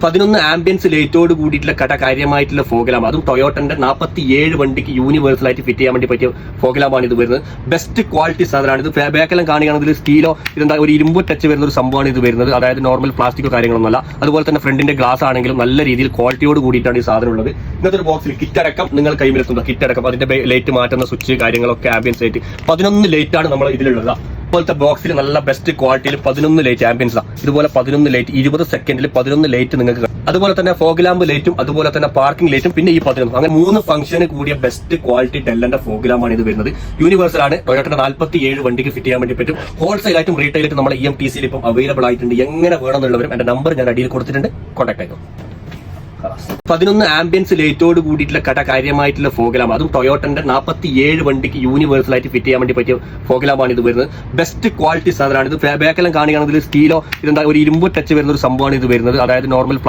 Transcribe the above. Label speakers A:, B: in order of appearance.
A: 11 ambience ലൈറ്റോട് കൂടിയിട്ടുള്ള കാര്യമായിട്ടുള്ള ഫോഗലാമ്പ്, അതും ടൊയോട്ടന്റെ 47 വണ്ടിക്ക് യൂണിവേഴ്സൽ ആയിട്ട് ഫിറ്റ് ചെയ്യാൻ വേണ്ടി പറ്റിയ ഫോഗലാമ്പാണ് ഇത് വരുന്നത്. ബെസ്റ്റ് ക്വാളിറ്റി സാധനമാണ് ഇത്. ബാക്കെല്ലാം കാണുകയാണെങ്കിൽ സ്റ്റീലോ ഇതെന്താ ഒരു ഇരുമ്പ് ടച്ച് വരുന്ന ഒരു സംഭവമാണ് ഇത് വരുന്നത്. അതായത് നോർമൽ പ്ലാസ്റ്റിക്കോ കാര്യങ്ങളൊന്നുമല്ല. അതുപോലെ തന്നെ ഫ്രണ്ടിന്റെ ഗ്ലാസ് ആണെങ്കിലും നല്ല രീതിയിൽ ക്വാളിറ്റിയോട് കൂടിയിട്ടാണ് ഈ സാധനം ഉള്ളത്. ഇന്നത്തെ ഒരു ബോക്സിൽ കിറ്റ് അടക്കം നിങ്ങൾ കൈമിലെത്തുന്ന കിറ്റ് അടക്കം അതിന്റെ ലൈറ്റ് മാറ്റുന്ന സ്വിച്ച് കാര്യങ്ങളൊക്കെ ആംബിയൻസ് ലൈറ്റ് 11 ലൈറ്റാണ് നമ്മൾ ഇതിലുള്ളത്. ഇപ്പോഴത്തെ ബോക്സിൽ നല്ല ബെസ്റ്റ് ക്വാളിറ്റിയിൽ 11 ലൈറ്റ് ആംബിയൻസ് ഇതുപോലെ 11 ലൈറ്റ് 20 സെക്കൻഡിൽ 11 ലൈറ്റ് നിങ്ങൾക്ക്. അതുപോലെ തന്നെ ഫോഗ് ലാമ്പ് ലൈറ്റും അതുപോലെ തന്നെ പാർക്കിംഗ് ലൈറ്റും പിന്നെ ഈ 11 അങ്ങനെ 3 ഫംഗ്ഷന് കൂടിയ ബെസ്റ്റ് ക്വാളിറ്റി ടെല്ലന്റെ ഫോഗ് ലാമ്പാണ് ഇത് വരുന്നത്. യൂണിവേഴ്സൽ ആണ്. ടൊയോട്ടയുടെ 47 വണ്ടിക്ക് ഫിറ്റ് ചെയ്യാൻ വേണ്ടി പറ്റും. ഹോൾസെയിൽ ആയിട്ടും റീറ്റെയിൽ ആയിട്ടും നമ്മുടെ EMTCയിൽ ഇപ്പം അവൈലബിൾ ആയിട്ടുണ്ട്. എങ്ങനെ വേണമെന്നുള്ളവരും എന്റെ നമ്പർ ഞാൻ അടിയിൽ കൊടുത്തിട്ടുണ്ട്, കോൺടാക്ട് ആയിക്കോ. 11 ആംബിയൻസ് ലൈറ്റോട് കൂടിയിട്ടുള്ള കാര്യമായിട്ടുള്ള ഫോഗലാമ്പ്, അതും ടൊയോട്ടന്റെ 47 വണ്ടിക്ക് യൂണിവേഴ്സൽ ആയിട്ട് ഫിറ്റ് ചെയ്യാൻ വേണ്ടി പറ്റിയ ഫോഗലാമ്പാണ് ഇത് വരുന്നത്. ബെസ്റ്റ് ക്വാളിറ്റി സാധനമാണ് ഇത്. ബാക്കെല്ലാം കാണുകയാണെങ്കിൽ സ്റ്റീലോ ഇതെന്താ ഒരു ഇരുമ്പ് ടച്ച് വരുന്ന ഒരു സംഭവമാണ് ഇത് വരുന്നത്. അതായത് നോർമൽ